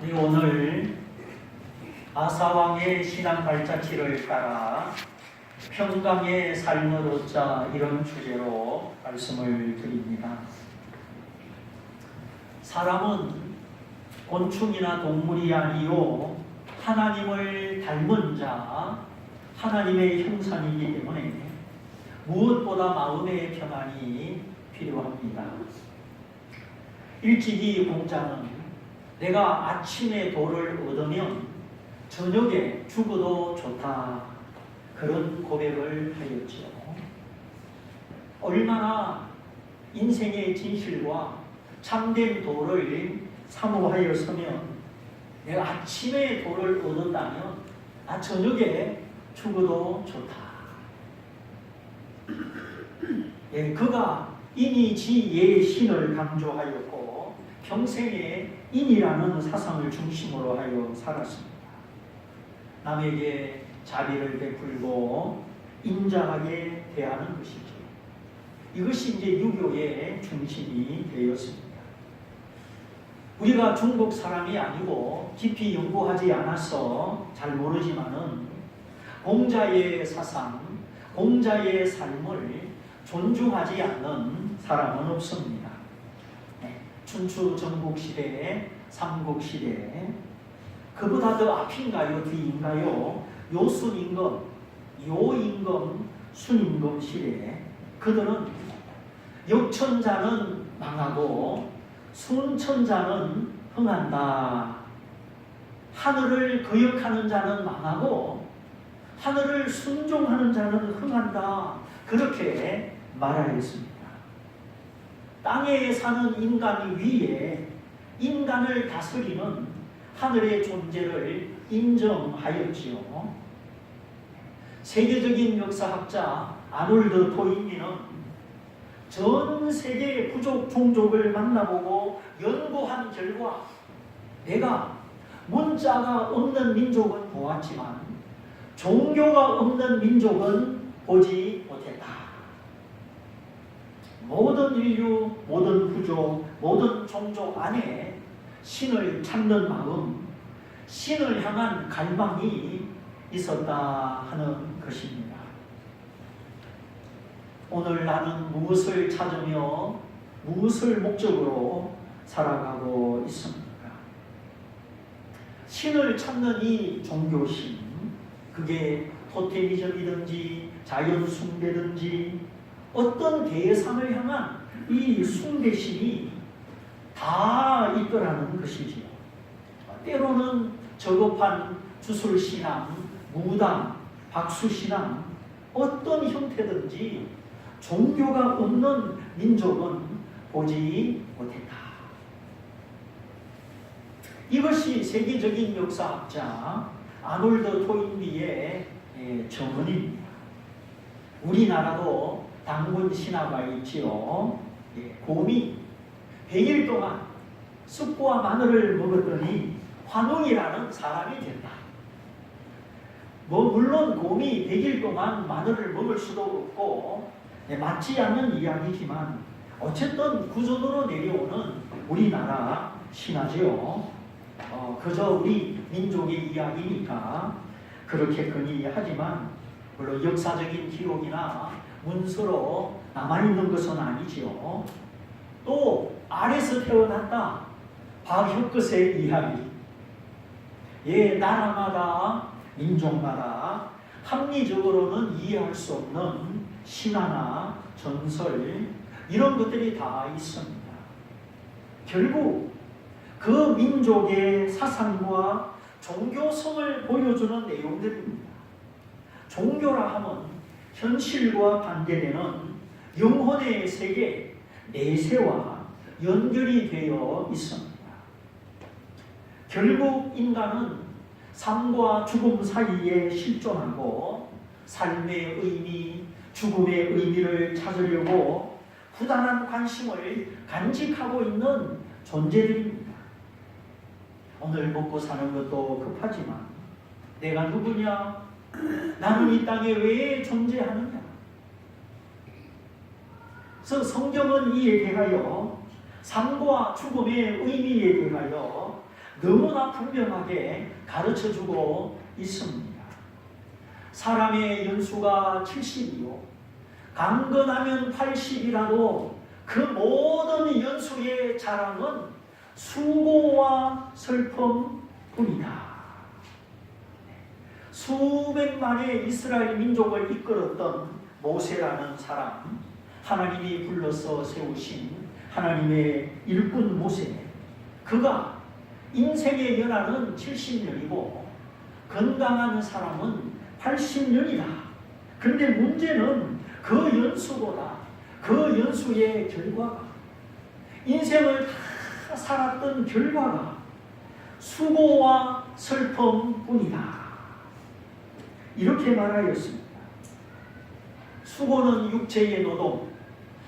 우리 오늘 아사왕의 신앙 발자취를 따라 평강의 삶을 얻자 이런 주제로 말씀을 드립니다. 사람은 곤충이나 동물이 아니요 하나님을 닮은 자, 하나님의 형상이기 때문에 무엇보다 마음의 평안이 필요합니다. 일찍이 공자는 내가 아침에 도를 얻으면 저녁에 죽어도 좋다, 그런 고백을 하였지요. 얼마나 인생의 진실과 참된 도를 사모하였으면 내가 아침에 도를 얻었다면 저녁에 죽어도 좋다. 예, 그가 인이지예의 신을 강조하였고 평생에 인이라는 사상을 중심으로 하여 살았습니다. 남에게 자비를 베풀고 인자하게 대하는 것이죠. 이것이 이제 유교의 중심이 되었습니다. 우리가 중국 사람이 아니고 깊이 연구하지 않아서 잘 모르지만은 공자의 사상, 공자의 삶을 존중하지 않는 사람은 없습니다. 춘추 전국시대, 삼국시대, 그보다 더 앞인가요, 뒤인가요? 요순임금, 요임금, 순임금 시대, 그들은 역천자는 망하고 순천자는 흥한다. 하늘을 거역하는 자는 망하고 하늘을 순종하는 자는 흥한다. 그렇게 말하였습니다. 땅에 사는 인간 위에 인간을 다스리는 하늘의 존재를 인정하였지요. 세계적인 역사학자 아놀드 토인비는 전 세계의 부족 종족을 만나보고 연구한 결과 내가 문자가 없는 민족은 보았지만 종교가 없는 민족은 보지 못했다. 모든 인류, 모든 부족, 모든 종족 안에 신을 찾는 마음, 신을 향한 갈망이 있었다 하는 것입니다. 오늘 나는 무엇을 찾으며 무엇을 목적으로 살아가고 있습니까? 신을 찾는 이 종교심, 그게 토테미즘이든지 자연 숭배든지 어떤 대상을 향한 이 숭배심이 다 있더라는 것이지요. 때로는 저급한 주술신앙, 무당, 박수신앙, 어떤 형태든지 종교가 없는 민족은 보지 못했다. 이것이 세계적인 역사학자 아놀드 토인비의 정언입니다. 우리나라도 당군 신화가 있지요. 곰이 100일 동안 쑥과 마늘을 먹었더니 환웅이라는 사람이 된다. 물론 곰이 100일 동안 마늘을 먹을 수도 없고 맞지 않는 이야기지만 어쨌든 구조도로 내려오는 우리나라 신화지요. 그저 우리 민족의 이야기니까 그렇겠거니 하지만 물론 역사적인 기록이나 문서로 남아있는 것은 아니지요. 또 알에서 태어났다. 박혁것의 이야기. 나라마다 민족마다 합리적으로는 이해할 수 없는 신화나 전설, 이런 것들이 다 있습니다. 결국 그 민족의 사상과 종교성을 보여주는 내용들입니다. 종교라 하면 현실과 반대되는 영혼의 세계, 내세와 연결이 되어 있습니다. 결국 인간은 삶과 죽음 사이에 실존하고 삶의 의미, 죽음의 의미를 찾으려고 부단한 관심을 간직하고 있는 존재들입니다. 오늘 먹고 사는 것도 급하지만 내가 누구냐? 나는 이 땅에 왜 존재하느냐? 그래서 성경은 이에 대하여 삶과 죽음의 의미에 대하여 너무나 분명하게 가르쳐주고 있습니다. 사람의 연수가 70이요 강건하면 80이라도 그 모든 연수의 자랑은 수고와 슬픔뿐이다. 수백만의 이스라엘 민족을 이끌었던 모세라는 사람, 하나님이 불러서 세우신 하나님의 일꾼 모세, 그가 인생의 연한은 70년이고 건강한 사람은 80년이다. 그런데 문제는 그 연수보다 그 연수의 결과가, 인생을 다 살았던 결과가 수고와 슬픔뿐이다. 이렇게 말하였습니다. 수고는 육체의 노동,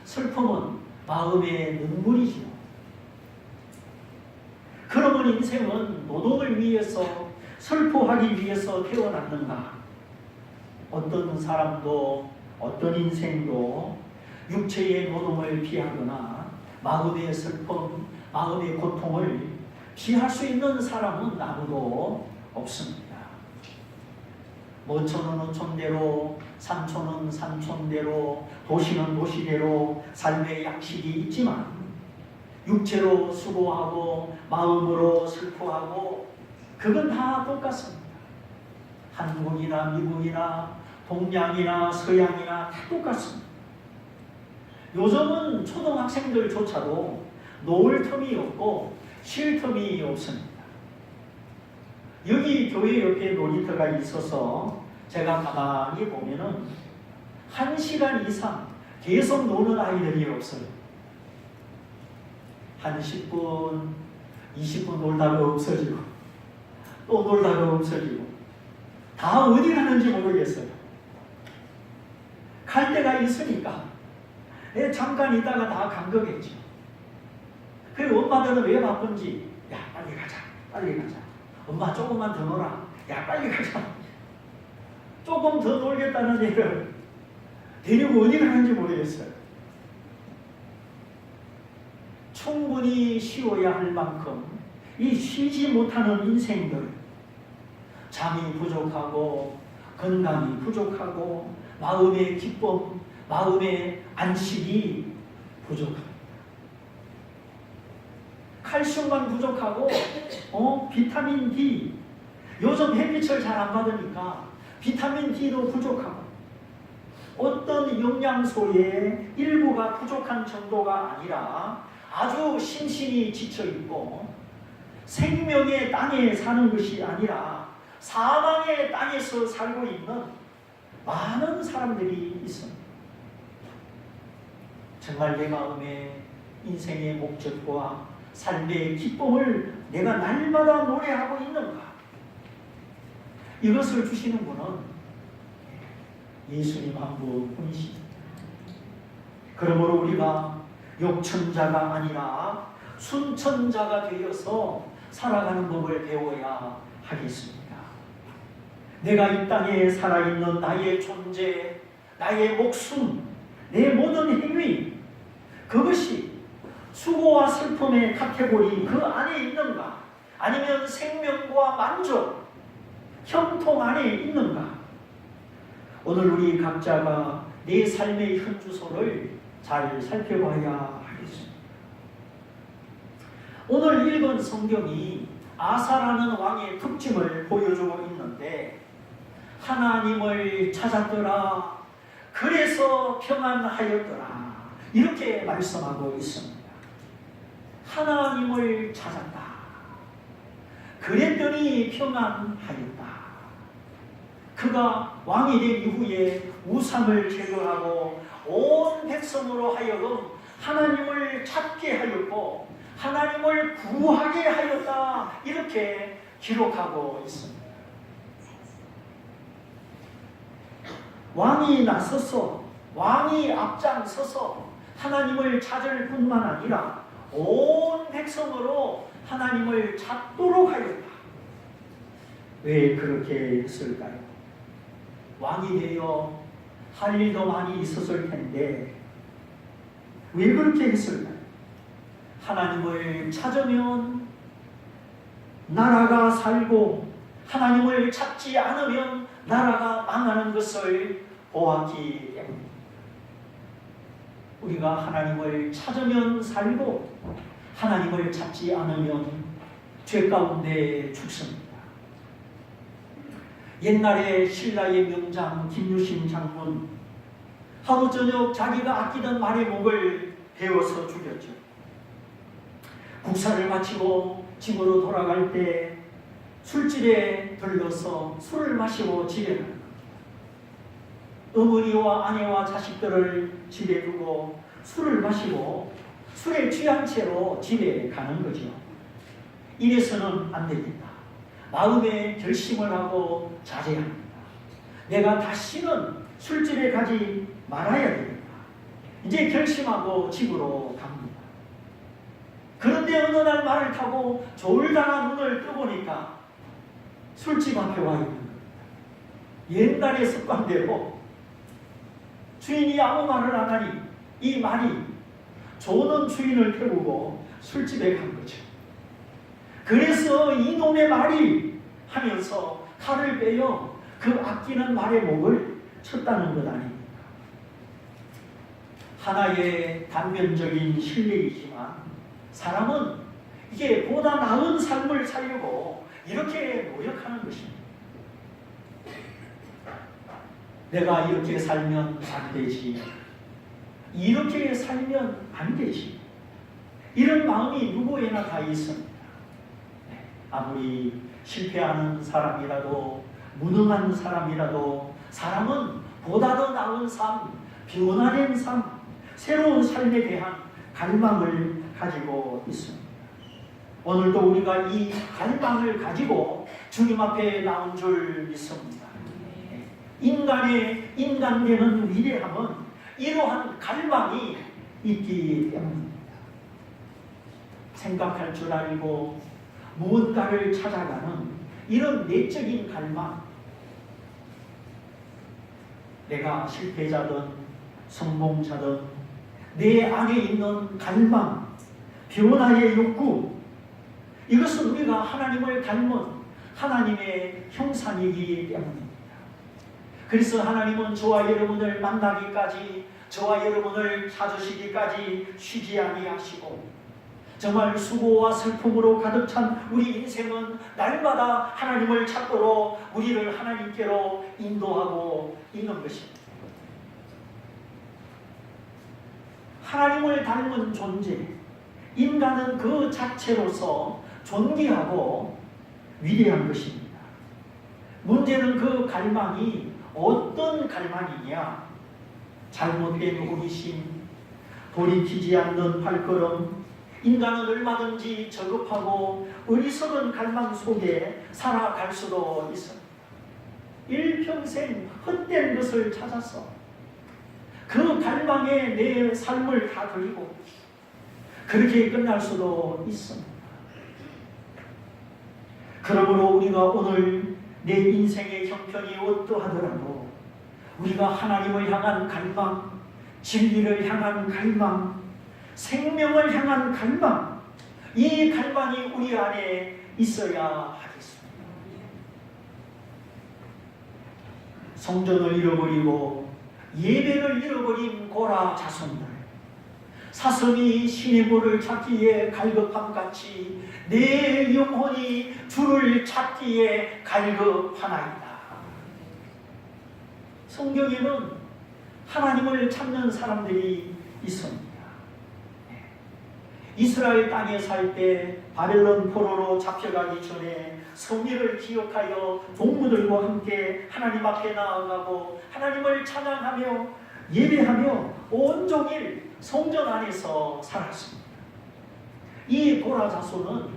슬픔은 마음의 눈물이지요. 그러면 인생은 노동을 위해서, 슬퍼하기 위해서 태어났는가? 어떤 사람도, 어떤 인생도 육체의 노동을 피하거나 마음의 슬픔, 마음의 고통을 피할 수 있는 사람은 아무도 없습니다. 어촌은 어촌대로, 산촌은 산촌대로, 도시는 도시대로 삶의 양식이 있지만 육체로 수고하고 마음으로 슬퍼하고 그건 다 똑같습니다. 한국이나 미국이나 동양이나 서양이나 다 똑같습니다. 요즘은 초등학생들조차도 놓을 틈이 없고 쉴 틈이 없습니다. 여기 교회 옆에 놀이터가 있어서 제가 가만히 보면은 1시간 이상 계속 노는 아이들이 없어요. 한 10분, 20분 놀다가 없어지고 또 놀다가 없어지고 다 어디 가는지 모르겠어요. 갈 데가 있으니까 잠깐 있다가 다 간 거겠죠. 그리고 엄마들은 왜 바쁜지, 야 빨리 가자, 빨리 가자. 엄마 조금만 더 놀아, 야 빨리 가자. 조금 더 놀겠다는 애를 데리고 어디 가는지 모르겠어요. 충분히 쉬어야 할 만큼 이 쉬지 못하는 인생들, 잠이 부족하고 건강이 부족하고 마음의 기쁨, 마음의 안식이 부족합니다. 칼슘만 부족하고 비타민 D, 요즘 햇빛을 잘 안 받으니까 비타민 D도 부족하고 어떤 영양소의 일부가 부족한 정도가 아니라 아주 심신이 지쳐있고 생명의 땅에 사는 것이 아니라 사망의 땅에서 살고 있는 많은 사람들이 있습니다. 정말 내 마음에 인생의 목적과 삶의 기쁨을 내가 날마다 노래하고 있는가? 이것을 주시는 분은 예수님 한 분뿐이십니다. 그러므로 우리가 욕천자가 아니라 순천자가 되어서 살아가는 법을 배워야 하겠습니다. 내가 이 땅에 살아있는 나의 존재, 나의 목숨, 내 모든 행위, 그것이 수고와 슬픔의 카테고리 그 안에 있는가? 아니면 생명과 만족, 형통 안에 있는가? 오늘 우리 각자가 내 삶의 현주소를 잘 살펴봐야 하겠습니다. 오늘 읽은 성경이 아사라는 왕의 특징을 보여주고 있는데, 하나님을 찾았더라, 그래서 평안하였더라, 이렇게 말씀하고 있습니다. 하나님을 찾았다, 그랬더니 평안하였다. 그가 왕이 된 이후에 우상을 제거하고 온 백성으로 하여금 하나님을 찾게 하였고 하나님을 구하게 하였다, 이렇게 기록하고 있습니다. 왕이 나서서, 왕이 앞장서서 하나님을 찾을 뿐만 아니라 온 백성으로 하나님을 찾도록 하였다. 왜 그렇게 했을까요? 왕이 되어 할 일도 많이 있었을 텐데 왜 그렇게 했을까요? 하나님을 찾으면 나라가 살고 하나님을 찾지 않으면 나라가 망하는 것을 보았기 때문입니다. 우리가 하나님을 찾으면 살고 하나님을 찾지 않으면 죄 가운데 죽습니다. 옛날에 신라의 명장 김유신 장군, 하루 저녁 자기가 아끼던 말의 목을 베어서 죽였죠. 국사를 마치고 집으로 돌아갈 때 술집에 들러서 술을 마시고 집에 가는 겁니다. 어머니와 아내와 자식들을 집에 두고 술을 마시고 술에 취한 채로 집에 가는 거죠. 이래서는 안 되겠다. 마음에 결심을 하고 자제합니다. 내가 다시는 술집에 가지 말아야 되겠다. 이제 결심하고 집으로 갑니다. 그런데 어느 날 말을 타고 졸다가 눈을 떠보니까 술집 앞에 와 있는 겁니다. 옛날의 습관대로 주인이 아무 말을 안 하니 이 말이 조는 주인을 태우고 술집에 간 거죠. 그래서 이놈의 말이 하면서 칼을 빼어 그 아끼는 말의 목을 쳤다는 것 아닙니까? 하나의 단면적인 실례이지만 사람은 이게 보다 나은 삶을 살려고 이렇게 노력하는 것입니다. 내가 이렇게 살면 안 되지, 이렇게 살면 안 되지, 이런 마음이 누구에나 다 있습니다. 아무리 실패하는 사람이라도 무능한 사람이라도 사람은 보다 더 나은 삶, 변화된 삶, 새로운 삶에 대한 갈망을 가지고 있습니다. 오늘도 우리가 이 갈망을 가지고 주님 앞에 나온 줄 믿습니다. 인간의 인간되는 위대함은 이러한 갈망이 있기 때문입니다. 생각할 줄 알고 무언가를 찾아가는 이런 내적인 갈망, 내가 실패자든 성공자든 내 안에 있는 갈망, 변화의 욕구, 이것은 우리가 하나님을 닮은 하나님의 형상이기 때문입니다. 그래서 하나님은 저와 여러분을 만나기까지, 저와 여러분을 찾으시기까지 쉬지 아니하시고 정말 수고와 슬픔으로 가득 찬 우리 인생은 날마다 하나님을 찾도록 우리를 하나님께로 인도하고 있는 것입니다. 하나님을 닮은 존재, 인간은 그 자체로서 존귀하고 위대한 것입니다. 문제는 그 갈망이 어떤 갈망이냐? 잘못된 호기심, 돌이키지 않는 발걸음, 인간은 얼마든지 저급하고 어리석은 갈망 속에 살아갈 수도 있습니다. 일평생 헛된 것을 찾아서 그 갈망에 내 삶을 다 드리고 그렇게 끝날 수도 있습니다. 그러므로 우리가 오늘 내 인생의 형편이 어떠하더라도 우리가 하나님을 향한 갈망, 진리를 향한 갈망, 생명을 향한 갈망, 이 갈망이 우리 안에 있어야 하겠습니다. 성전을 잃어버리고 예배를 잃어버린 고라 자손들, 사슴이 신의 볼을 찾기에 갈급함같이 내 영혼이 주를 찾기에 갈급하나이다. 성경에는 하나님을 찾는 사람들이 있습니다. 이스라엘 땅에 살 때 바벨론 포로로 잡혀가기 전에 성리를 기억하여 동무들과 함께 하나님 앞에 나아가고 하나님을 찬양하며 예배하며 온종일 성전 안에서 살았습니다. 이 고라 자손은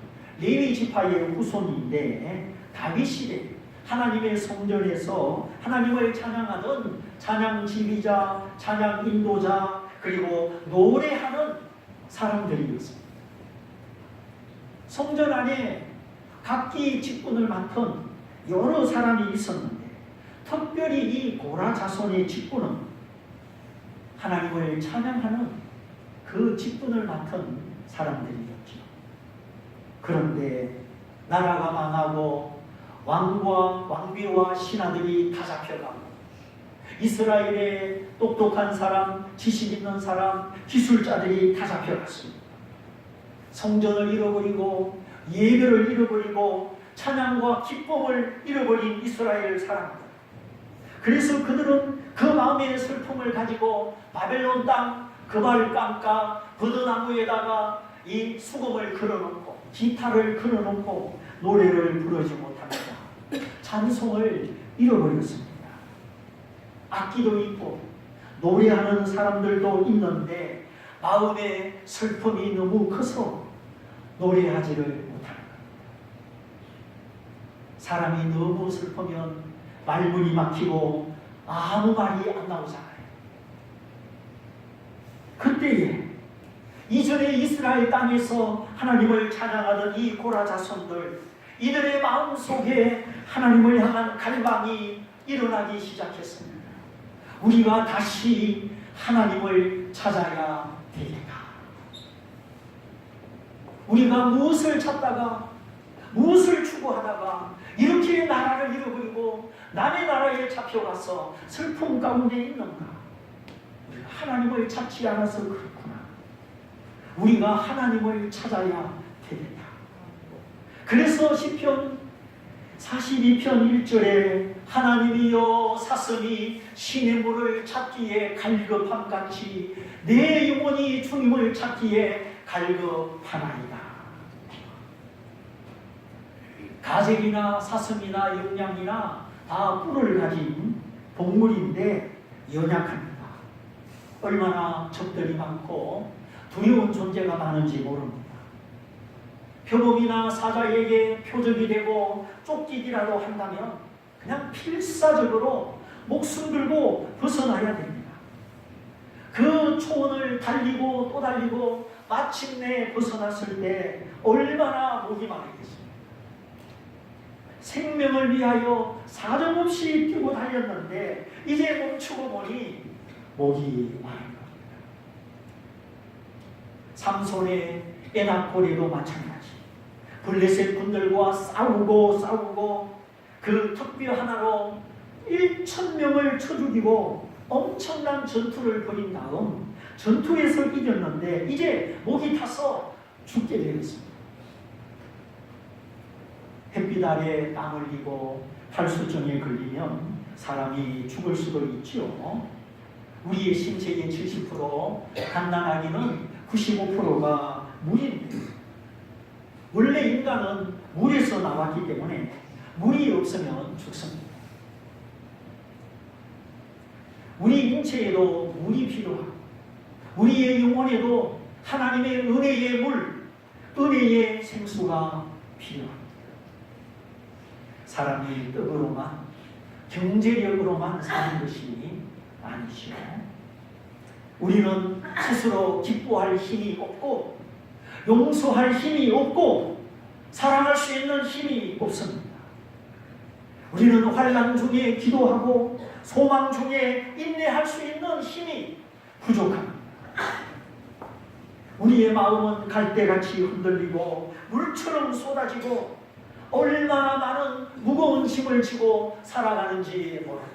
레위 지파의 후손인데 다윗 시대 하나님의 성전에서 하나님을 찬양하는 찬양 지휘자, 찬양 인도자, 그리고 노래하는 사람들이었습니다. 성전 안에 각기 직분을 맡은 여러 사람이 있었는데 특별히 이 고라 자손의 직분은 하나님을 찬양하는 그 직분을 맡은 사람들이었죠. 그런데 나라가 망하고 왕과 왕비와 신하들이 다 잡혀가고 이스라엘의 똑똑한 사람, 지식 있는 사람, 기술자들이 다 잡혀갔습니다. 성전을 잃어버리고 예배를 잃어버리고 찬양과 기쁨을 잃어버린 이스라엘 사람들. 그래서 그들은 그 마음의 슬픔을 가지고 바벨론 땅 그발 깡까 버드나무에다가 이 수금을 걸어놓고 기타를 걸어놓고 노래를 부르지 못합니다. 찬송을 잃어버렸습니다. 악기도 있고 노래하는 사람들도 있는데 마음의 슬픔이 너무 커서 노래하지를 못합니다. 사람이 너무 슬프면 말문이 막히고 아무 말이 안 나오잖아요. 그때에 이전에 이스라엘 땅에서 하나님을 찬양하던 이 고라 자손들, 이들의 마음속에 하나님을 향한 갈망이 일어나기 시작했습니다. 우리가 다시 하나님을 찾아야 되겠다. 우리가 무엇을 찾다가 무엇을 추구하다가 이렇게 나라를 잃어버리고 남의 나라에 잡혀가서 슬픔 가운데 있는가? 우리가 하나님을 찾지 않아서 그렇구나. 우리가 하나님을 찾아야 되겠다. 그래서 시편 42편 1절에 하나님이여 사슴이 신의 물을 찾기에 갈급함같이 내 영혼이 주님을 찾기에 갈급하나이다. 가젤이나 사슴이나 영양이나 다 뿔을 가진 동물인데 연약합니다. 얼마나 적들이 많고 두려운 존재가 많은지 모릅니다. 표범이나 사자에게 표적이 되고 쫓기기라도 한다면 그냥 필사적으로 목숨 걸고 벗어나야 됩니다. 그 초원을 달리고 또 달리고 마침내 벗어났을 때 얼마나 목이 마르겠습니까? 생명을 위하여 사정없이 뛰고 달렸는데 이제 멈추고 보니 목이 마른 겁니다. 삼손의 에나콜에도 마찬가지. 블레셋 군들과 싸우고 그 턱뼈 하나로 1,000명을 쳐 죽이고 엄청난 전투를 벌인 다음 전투에서 이겼는데 이제 목이 타서 죽게 되었습니다. 햇빛 아래 땀 흘리고 탈수증에 걸리면 사람이 죽을 수도 있지요. 우리의 신체의 70%, 갓난아기는 95%가 물입니다. 원래 인간은 물에서 나왔기 때문에 물이 없으면 죽습니다. 우리 인체에도 물이 필요하고 우리의 영혼에도 하나님의 은혜의 물, 은혜의 생수가 필요합니다. 사람이 떡으로만, 경제력으로만 사는 것이 아니죠. 우리는 스스로 기뻐할 힘이 없고 용서할 힘이 없고 사랑할 수 있는 힘이 없습니다. 우리는 환난 중에 기도하고 소망 중에 인내할 수 있는 힘이 부족합니다. 우리의 마음은 갈대같이 흔들리고 물처럼 쏟아지고 얼마나 많은 무거운 짐을 지고 살아가는지 모릅니다.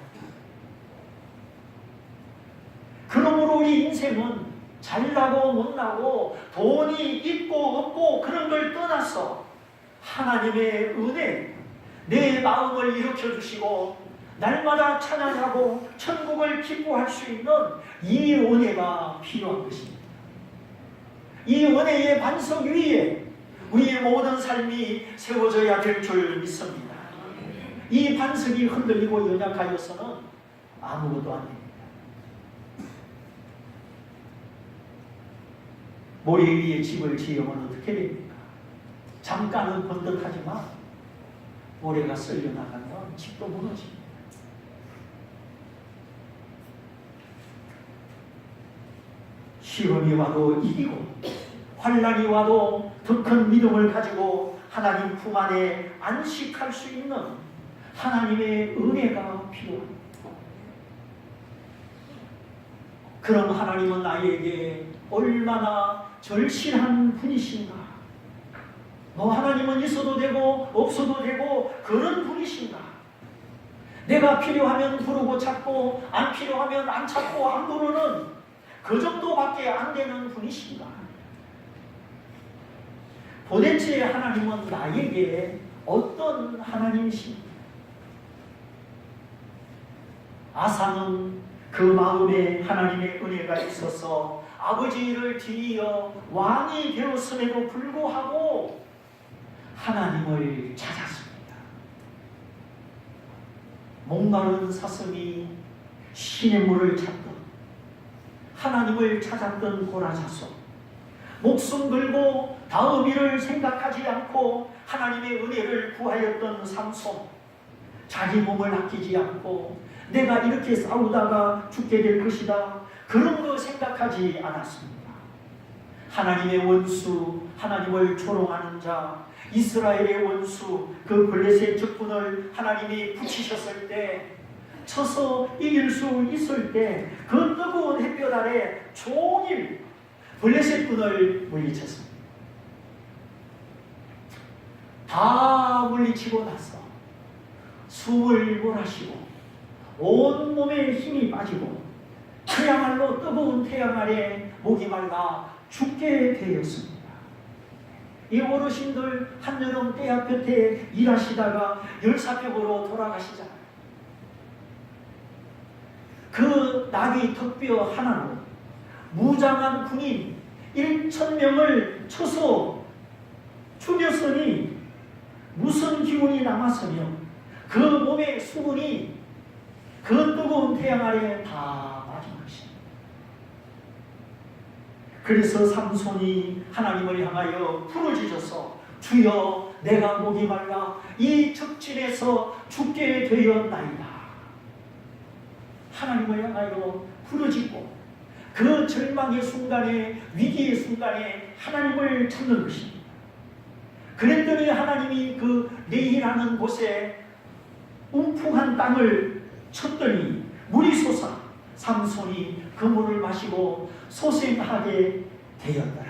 그러므로 우리 인생은 잘나고 못나고 돈이 있고 없고 그런 걸 떠나서 하나님의 은혜, 내 마음을 일으켜주시고 날마다 찬양하고 천국을 기뻐할 수 있는 이 은혜가 필요한 것입니다. 이 은혜의 반석 위에 우리의 모든 삶이 세워져야 될 줄 믿습니다. 이 반석이 흔들리고 연약하여서는 아무것도 안 됩니다. 모래 위에 집을 지으면 어떻게 됩니까? 잠깐은 번듯하지만 모래가 썰려 나가면 집도 무너집니다. 시험이 와도 이기고 환난이 와도 더 큰 믿음을 가지고 하나님 품 안에 안식할 수 있는 하나님의 은혜가 필요합니다. 그럼 하나님은 나에게 얼마나 절실한 분이신가? 뭐 하나님은 있어도 되고 없어도 되고 그런 분이신가? 내가 필요하면 부르고 찾고 안 필요하면 안 찾고 안 부르는 그 정도밖에 안 되는 분이신가? 도대체 하나님은 나에게 어떤 하나님이신가? 아사는 그 마음에 하나님의 은혜가 있어서 아버지를 뒤이어 왕이 되었음에도 불구하고 하나님을 찾았습니다. 목마른 사슴이 시냇물을 찾던 하나님을 찾았던 고라자손, 목숨 걸고 다음 일을 생각하지 않고 하나님의 은혜를 구하였던 삼손, 자기 몸을 아끼지 않고 내가 이렇게 싸우다가 죽게 될 것이다 그런 거 생각하지 않았습니다. 하나님의 원수, 하나님을 조롱하는 자, 이스라엘의 원수 그 블레셋 적군을 하나님이 붙이셨을 때, 쳐서 이길 수 있을 때 그 뜨거운 햇볕 아래 종일 블레셋군을 물리쳤습니다. 다 물리치고 나서 숨을 몰아쉬고 온몸에 힘이 빠지고 그야말로 뜨거운 태양 아래 목이 말라 죽게 되었습니다. 이 어르신들 한여름 떼약볕에 일하시다가 열사병으로 돌아가시잖아요. 그 나귀 턱뼈 하나로 무장한 군인 1,000명을 쳐서 죽였으니 무슨 기운이 남았으며 그 몸의 수분이 그 뜨거운 태양 아래 다 빠진 것입니다. 그래서 삼손이 하나님을 향하여 부르짖어서 주여 내가 목이 말라 이 적진에서 죽게 되었나이다. 하나님을 향하여 부르짖고 그 절망의 순간에, 위기의 순간에 하나님을 찾는 것입니다. 그랬더니 하나님이 그 레히라는 곳에 움푹한 땅을 쳤더니 물이 솟아 삼손이 그 물을 마시고 소생하게 되었더라.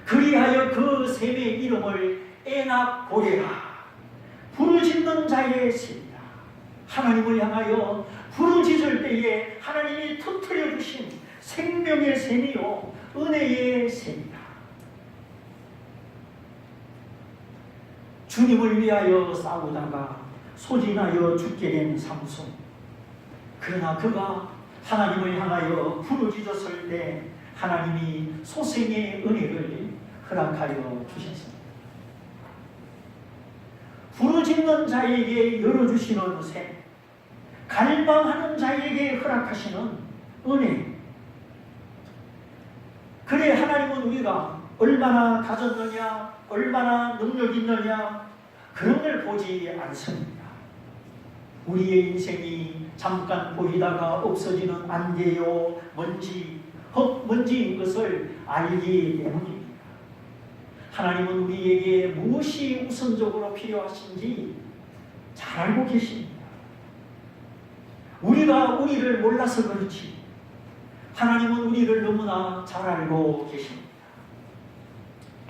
그리하여 그 샘의 이름을 에낙고레라, 부르짖는 자의 샘이다. 하나님을 향하여 부르짖을 때에 하나님이 터뜨려 주신 생명의 샘이요 은혜의 샘이다. 주님을 위하여 싸우다가 소진하여 죽게 된 삼손, 그러나 그가 하나님을 향하여 부르짖었을 때 하나님이 소생의 은혜를 허락하여 주셨습니다. 부르짖는 자에게 열어주시는 샘, 갈망하는 자에게 허락하시는 은혜. 그래 하나님은 우리가 얼마나 가졌느냐, 얼마나 능력 있느냐 그런 걸 보지 않습니다. 우리의 인생이 잠깐 보이다가 없어지는 안개요 먼지, 흙먼지인 것을 알기 때문입니다. 하나님은 우리에게 무엇이 우선적으로 필요하신지 잘 알고 계십니다. 우리가 우리를 몰라서 그렇지 하나님은 우리를 너무나 잘 알고 계십니다.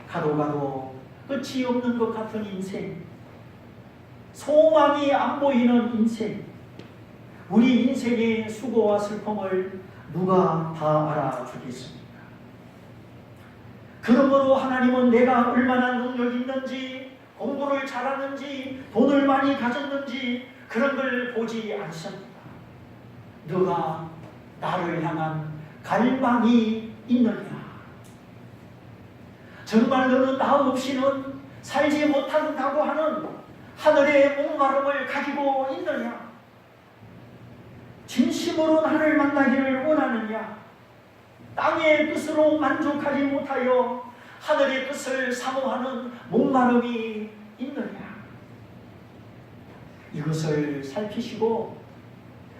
가도 가도 끝이 없는 것 같은 인생, 소망이 안 보이는 인생, 우리 인생의 수고와 슬픔을 누가 다 알아주겠습니까? 그러므로 하나님은 내가 얼마나 능력 있는지, 공부를 잘하는지, 돈을 많이 가졌는지 그런 걸 보지 않습니다. 너가 나를 향한 갈망이 있느냐? 정말 너는 나 없이는 살지 못한다고 하는 하늘의 목마름을 가지고 있느냐? 진심으로 나를 만나기를 원하느냐? 땅의 뜻으로 만족하지 못하여 하늘의 뜻을 사모하는 목마름이 있느냐? 이것을 살피시고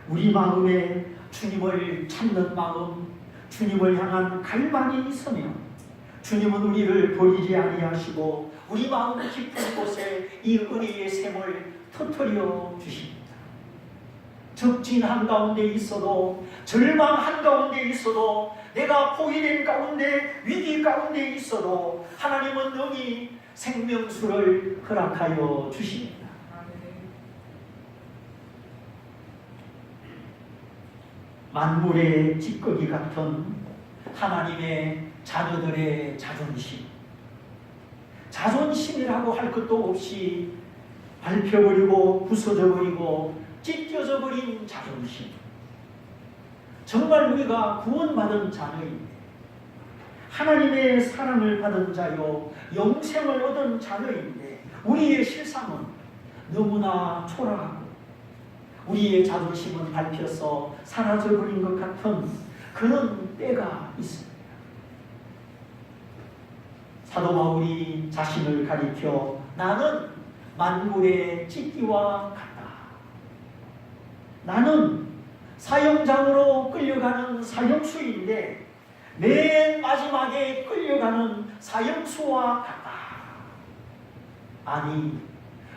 우리 마음에 주님을 찾는 마음, 주님을 향한 갈망이 있으며 주님은 우리를 버리지 아니하시고 우리 마음 깊은 곳에 이 은혜의 샘을 터뜨려 주십니다. 적진 한가운데 있어도, 절망 한가운데 있어도, 내가 포위된 가운데, 위기 가운데 있어도 하나님은 능히 생명수를 허락하여 주십니다. 만물의 찌꺼기 같은 하나님의 자녀들의 자존심이라고 할 것도 없이 밟혀버리고 부서져버리고 찢겨져 버린 자존심. 정말 우리가 구원받은 자녀인데, 하나님의 사랑을 받은 자요 영생을 얻은 자녀인데, 우리의 실상은 너무나 초라하고 우리의 자존심은 밟혀서 사라져버린 것 같은 그런 때가 있습니다. 사도 바울이 자신을 가리켜 나는 만물의 찢기와 같다. 나는 사형장으로 끌려가는 사형수인데 맨 마지막에 끌려가는 사형수와 같다. 아니,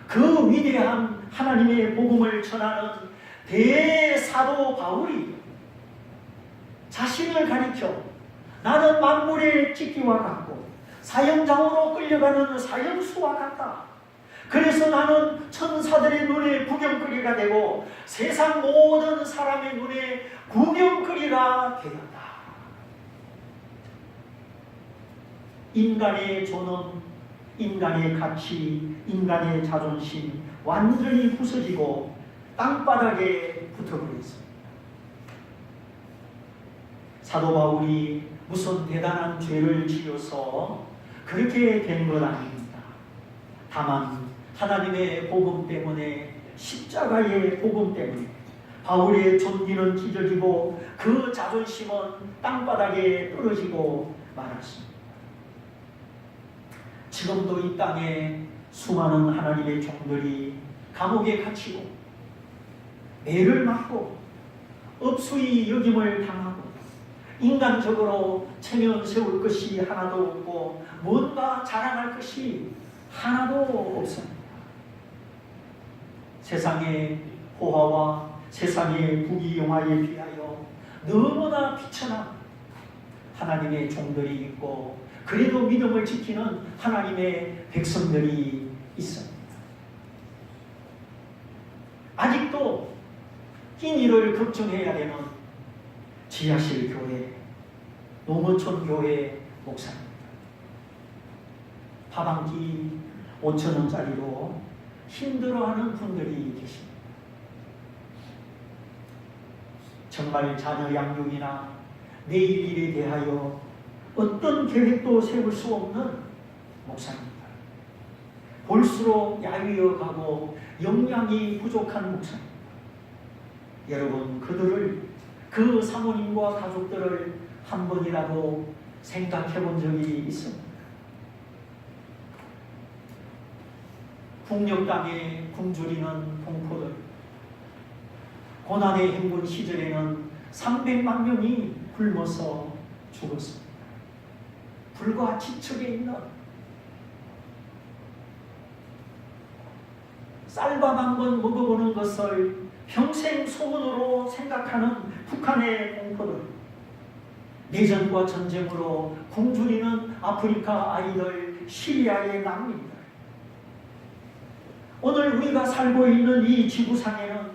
그 위대한 하나님의 복음을 전하는 대사도 바울이 자신을 가리켜 나는 만물의 찢기와 같고 사형장으로 끌려가는 사형수와 같다. 그래서 나는 천사들의 눈에 구경거리가 되고 세상 모든 사람의 눈에 구경거리가 되었다. 인간의 존엄, 인간의 가치, 인간의 자존심 완전히 부서지고 땅바닥에 붙어버렸습니다. 사도 바울이 무슨 대단한 죄를 지어서 그렇게 된 것 아닙니다. 다만 하나님의 복음 때문에, 십자가의 복음 때문에 바울의 존귀는 찢어지고 그 자존심은 땅바닥에 떨어지고 말았습니다. 지금도 이 땅에 수많은 하나님의 종들이 감옥에 갇히고 매를 맞고 업수의 여김을 당하고 인간적으로 체면 세울 것이 하나도 없고 뭔가 자랑할 것이 하나도 없습니다. 세상의 호화와 세상의 부귀영화에 비하여 너무나 비천한 하나님의 종들이 있고 그래도 믿음을 지키는 하나님의 백성들이 있습니다. 아직도 끼니를 걱정해야 되는 지하실 교회, 노무촌 교회 목사입니다. 밥 한 끼 5,000원짜리로 힘들어하는 분들이 계십니다. 정말 자녀 양육이나 내일 일에 대하여 어떤 계획도 세울 수 없는 목사입니다. 볼수록 야위어 가고 역량이 부족한 목사입니다. 여러분, 그 사모님과 가족들을 한 번이라도 생각해 본 적이 있습니다. 북녘 땅에 굶주리는 동포들, 고난의 행군 시절에는 300만 명이 굶어서 죽었습니다. 불과 지척에 있는 쌀밥 한 번 먹어보는 것을 평생 소원으로 생각하는 북한의 동포들, 내전과 전쟁으로 굶주리는 아프리카 아이들, 시리아의 난민들, 오늘 우리가 살고 있는 이 지구상에는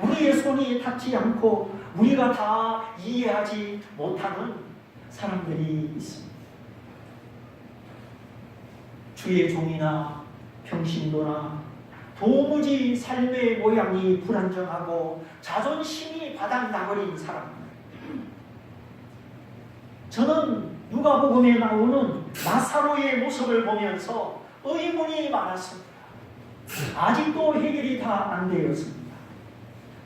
우리의 손이 닿지 않고 우리가 다 이해하지 못하는 사람들이 있습니다. 주의 종이나 평신도나 도무지 삶의 모양이 불안정하고 자존심이 바닥나버린 사람들, 저는 누가복음에 나오는 나사로의 모습을 보면서 의문이 많았습니다. 아직도 해결이 다 안 되었습니다.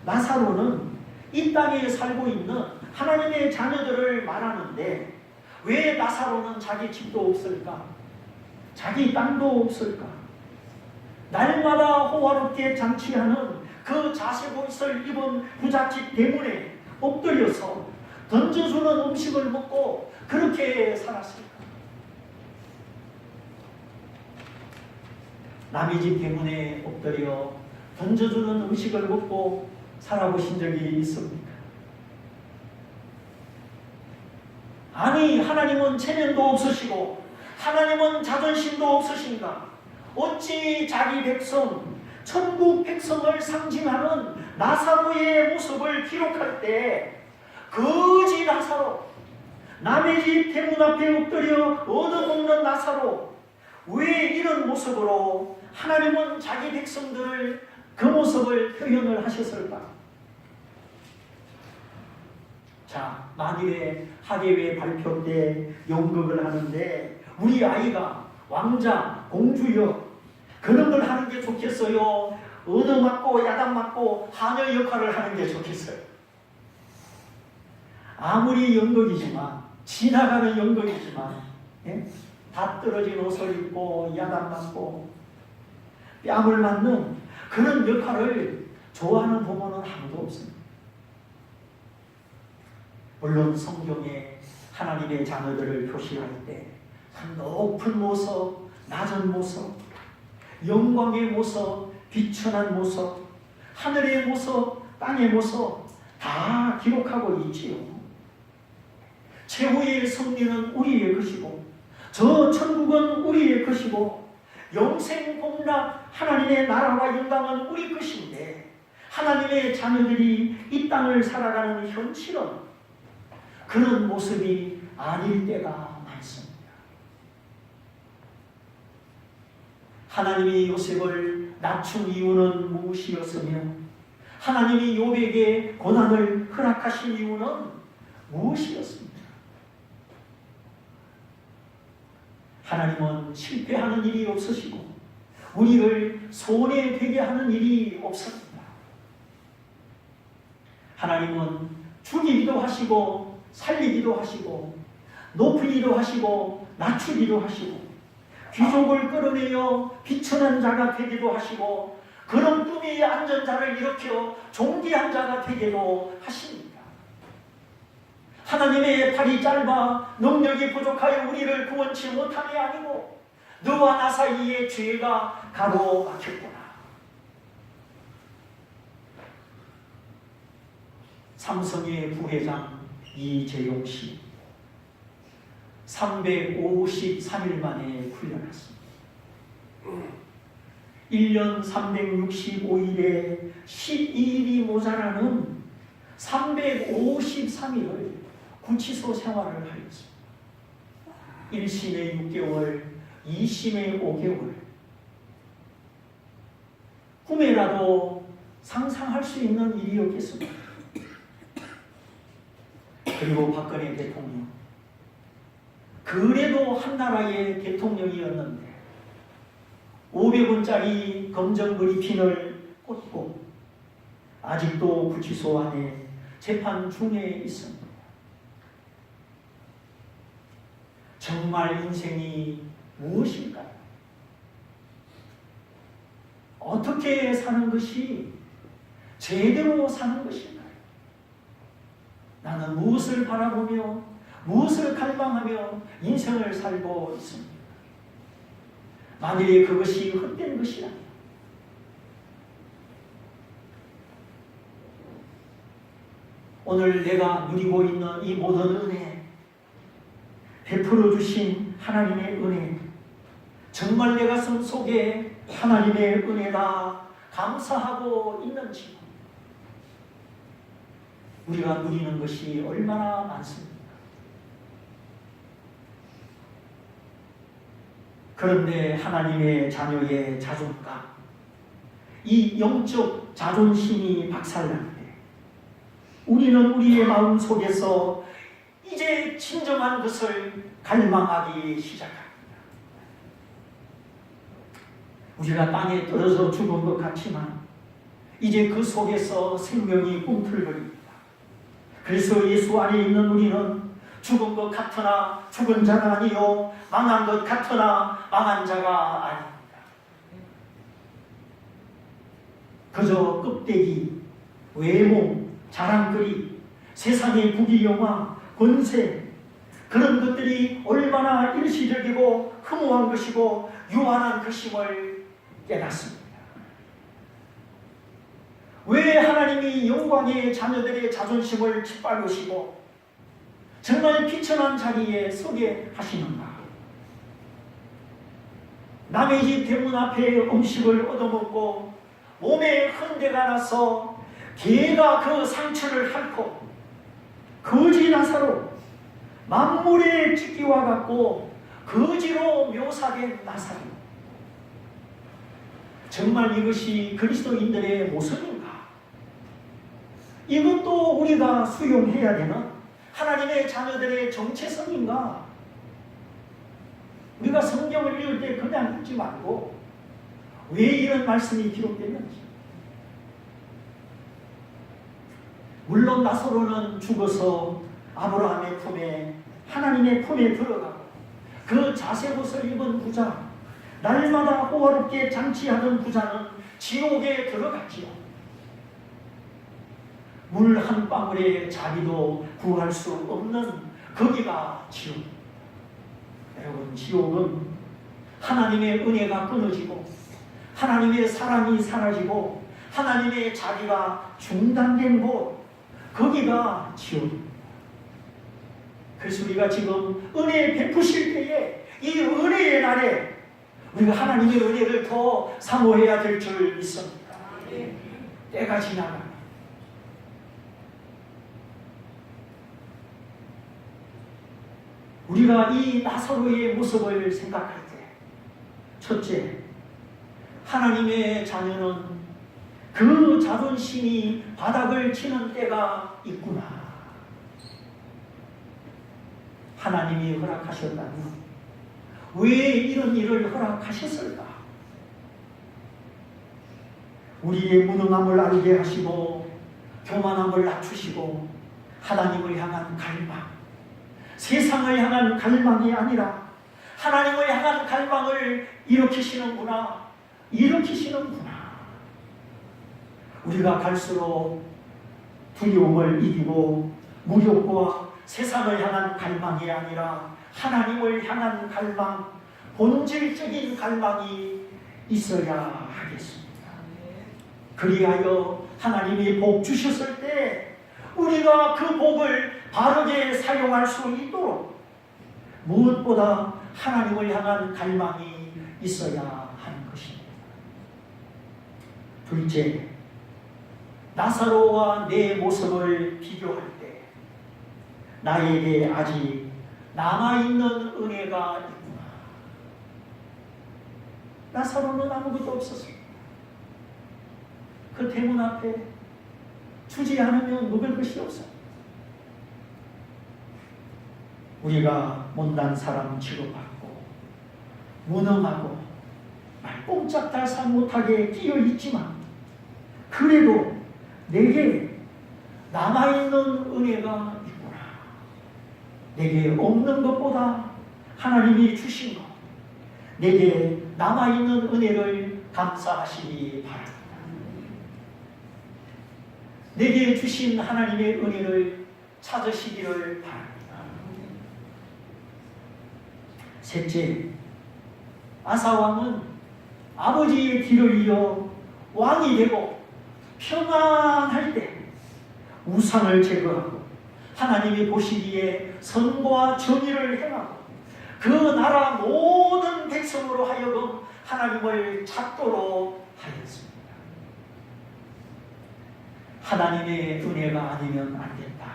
나사로는 이 땅에 살고 있는 하나님의 자녀들을 말하는데 왜 나사로는 자기 집도 없을까? 자기 땅도 없을까? 날마다 호화롭게 잔치하는 그 자색옷을 입은 부잣집 때문에 엎드려서 던져주는 음식을 먹고 그렇게 살았을까? 남의 집 때문에 엎드려 던져주는 음식을 먹고 살아보신 적이 있습니까? 아니, 하나님은 체면도 없으시고 하나님은 자존심도 없으신가? 어찌 자기 백성, 천국 백성을 상징하는 나사로의 모습을 기록할 때 거지 나사로, 남의 집 대문 앞에 엎드려 얻어먹는 나사로, 왜 이런 모습으로 하나님은 자기 백성들을 그 모습을 표현을 하셨을까? 자, 만일에 학예회 발표 때 연극을 하는데 우리 아이가 왕자, 공주역 그런 걸 하는 게 좋겠어요? 얻어맞고 야단맞고 하녀 역할을 하는 게 좋겠어요? 아무리 연극이지만, 지나가는 연극이지만, 예? 다 떨어진 옷을 입고 야단맞고 뺨을 맞는 그런 역할을 좋아하는 부모는 아무도 없습니다. 물론 성경에 하나님의 자녀들을 표시할 때 높은 모습, 낮은 모습, 영광의 모습, 비천한 모습, 하늘의 모습, 땅의 모습 다 기록하고 있지요. 최후의 승리는 우리의 것이고 저 천국은 우리의 것이고 영생 복락 하나님의 나라와 영광은 우리 것인데 하나님의 자녀들이 이 땅을 살아가는 현실은 그런 모습이 아닐 때가 많습니다. 하나님이 요셉을 낮춘 이유는 무엇이었으며 하나님이 욥에게 고난을 허락하신 이유는 무엇이었습니까? 하나님은 실패하는 일이 없으시고 우리를 손해되게 하는 일이 없습니다. 하나님은 죽이기도 하시고 살리기도 하시고 높이기도 하시고 낮추기도 하시고 귀족을 끌어내어 비천한 자가 되기도 하시고 그런 꿈에 앉은 자를 일으켜 존귀한 자가 되기도 하십니다. 하나님의 팔이 짧아 능력이 부족하여 우리를 구원치 못함이 아니고 너와 나 사이에 죄가 가로막혔구나. 삼성의 부회장 이재용씨 353일 만에 풀려났습니다. 1년 365일에 12일이 모자라는 353일을 구치소 생활을 하였습니다. 1심에 6개월, 2심에 5개월. 꿈에라도 상상할 수 있는 일이었겠습니다. 그리고 박근혜 대통령. 그래도 한 나라의 대통령이었는데 500원짜리 검정 머리핀을 꽂고 아직도 구치소 안에 재판 중에 있습니다. 정말 인생이 무엇일까요? 어떻게 사는 것이 제대로 사는 것일까요? 나는 무엇을 바라보며 무엇을 갈망하며 인생을 살고 있습니다. 만일에 그것이 헛된 것이라면 오늘 내가 누리고 있는 이 모든 은혜, 베풀어 주신 하나님의 은혜, 정말 내 가슴 속에 하나님의 은혜가 감사하고 있는지 우리가 누리는 것이 얼마나 많습니까? 그런데 하나님의 자녀의 자존감, 이 영적 자존심이 박살날 때 우리는 우리의 마음 속에서 이제 진정한 것을 갈망하기 시작합니다. 우리가 땅에 떨어져 죽은 것 같지만 이제 그 속에서 생명이 꿈틀거립니다. 그래서 예수 안에 있는 우리는 죽은 것 같으나 죽은 자가 아니요 망한 것 같으나 망한 자가 아닙니다. 그저 껍데기, 외모, 자랑거리, 세상의 부귀영화, 권세 그런 것들이 얼마나 일시적이고 허무한 것이고 유한한 것임을 깨닫습니다. 왜 하나님이 영광의 자녀들의 자존심을 짓밟으시고 정말 비천한 자리에 서게 하시는가? 남의 집 대문 앞에 음식을 얻어먹고 몸에 흔대가 나서 개가 그 상처를 핥고 거지 나사로 만물의 찢기와 같고 거지로 묘사된 나사로, 정말 이것이 그리스도인들의 모습인가? 이것도 우리가 수용해야 되는 하나님의 자녀들의 정체성인가? 우리가 성경을 읽을 때 그냥 읽지 말고 왜 이런 말씀이 기록되는지. 물론 나사로는 죽어서 아브라함의 품에, 하나님의 품에 들어가고 그 자색옷을 입은 부자, 날마다 호화롭게 잔치하던 부자는 지옥에 들어갔지요. 물 한 방울의 자비도 구할 수 없는 거기가 지옥. 여러분, 지옥은 하나님의 은혜가 끊어지고 하나님의 사랑이 사라지고 하나님의 자비가 중단된 곳, 거기가 지옥입니다. 그래서 우리가 지금 은혜 베푸실 때에 이 은혜의 날에 우리가 하나님의 은혜를 더 사모해야 될 줄 믿습니다. 때가 지나가 우리가 이 나사로의 모습을 생각할 때, 첫째, 하나님의 자녀는 그 자존심이 바닥을 치는 때가 있구나. 하나님이 허락하셨다면 왜 이런 일을 허락하셨을까? 우리의 무능함을 알게 하시고 교만함을 낮추시고 하나님을 향한 갈망, 세상을 향한 갈망이 아니라 하나님을 향한 갈망을 일으키시는구나. 우리가 갈수록 두려움을 이기고 무력과 세상을 향한 갈망이 아니라 하나님을 향한 갈망, 본질적인 갈망이 있어야 하겠습니다. 그리하여 하나님이 복 주셨을 때 우리가 그 복을 바르게 사용할 수 있도록 무엇보다 하나님을 향한 갈망이 있어야 하는 것입니다. 둘째, 나사로와 내 모습을 비교할 때 나에게 아직 남아있는 은혜가 있구나. 나사로는 아무것도 없었습니다. 그 대문 앞에 주지 않으면 먹을 것이 없어요. 우리가 못난 사람 취급받고 무능하고 말 꼼짝달싹 못하게 끼어있지만 그래도 내게 남아있는 은혜가 있구나. 내게 없는 것보다 하나님이 주신 것, 내게 남아있는 은혜를 감사하시기 바랍니다. 내게 주신 하나님의 은혜를 찾으시기를 바랍니다. 셋째, 아사왕은 아버지의 뒤를 이어 왕이 되고 평안할 때 우상을 제거하고 하나님이 보시기에 선과 정의를 행하고 그 나라 모든 백성으로 하여금 하나님을 찾도록 하였습니다. 하나님의 은혜가 아니면 안 된다.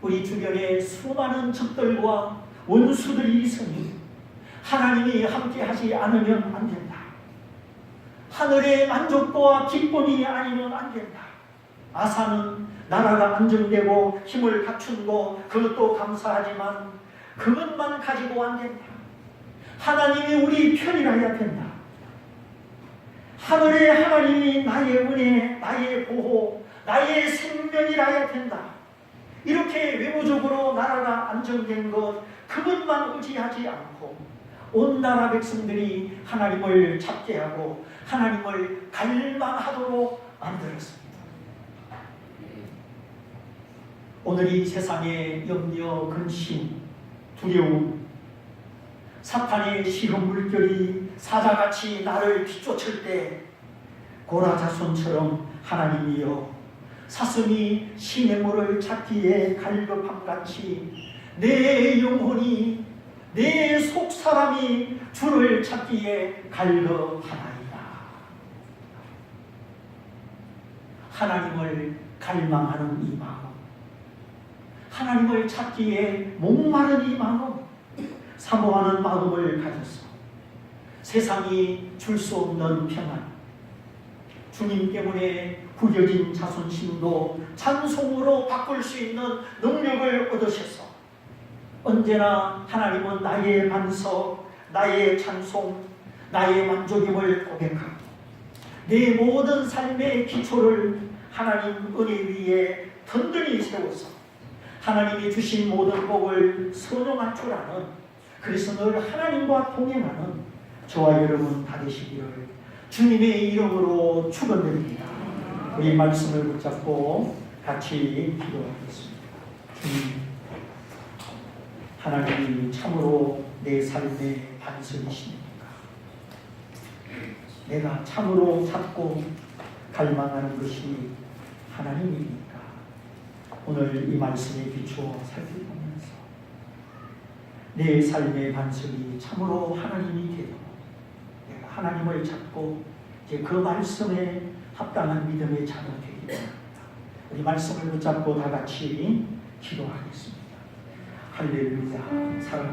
우리 주변에 수많은 적들과 원수들이 있으니 하나님이 함께 하지 않으면 안 된다. 하늘의 만족도와 기쁨이 아니면 안 된다. 아사는 나라가 안정되고 힘을 갖춘 거 그것도 감사하지만 그것만 가지고 안 된다. 하나님이 우리 편이라야 된다. 하늘의 하나님이 나의 은혜, 나의 보호, 나의 생명이라야 된다. 이렇게 외부적으로 나라가 안정된 것 그것만 의지하지 않고 온 나라 백성들이 하나님을 찾게 하고 하나님을 갈망하도록 만들었습니다. 오늘 이 세상의 염려, 근심, 두려움, 사탄의 시험 물결이 사자같이 나를 뒤쫓을 때 고라 자손처럼 하나님이여 사슴이 시냇물을 찾기에 갈급함같이 내 영혼이 내 속사람이 주를 찾기에 갈급하나이다. 하나님을 갈망하는 이 마음, 하나님을 찾기에 목마른 이 마음, 사모하는 마음을 가져서 세상이 줄 수 없는 평안, 주님 때문에 구겨진 자존심도 찬송으로 바꿀 수 있는 능력을 얻으셔서 언제나 하나님은 나의 반석, 나의 찬송, 나의 만족임을 고백하고 내 모든 삶의 기초를 하나님 은혜 위에 든든히 세워서 하나님이 주신 모든 복을 선용할 줄 아는, 그래서 늘 하나님과 동행하는 저와 여러분 다 되시기를 주님의 이름으로 축원드립니다. 우리 말씀을 붙잡고 같이 기도하겠습니다. 주님, 하나님이 참으로 내 삶의 반석이십니까? 내가 참으로 찾고 갈망하는 것이 하나님입니까? 오늘 이 말씀에 비추어 살펴보면서 내 삶의 반석이 참으로 하나님이 되도록 내가 하나님을 찾고 이제 그 말씀에 합당한 믿음의 자녀 되기 바랍니다. 우리 말씀을 붙잡고 다 같이 기도하겠습니다. 할렐루야. 사랑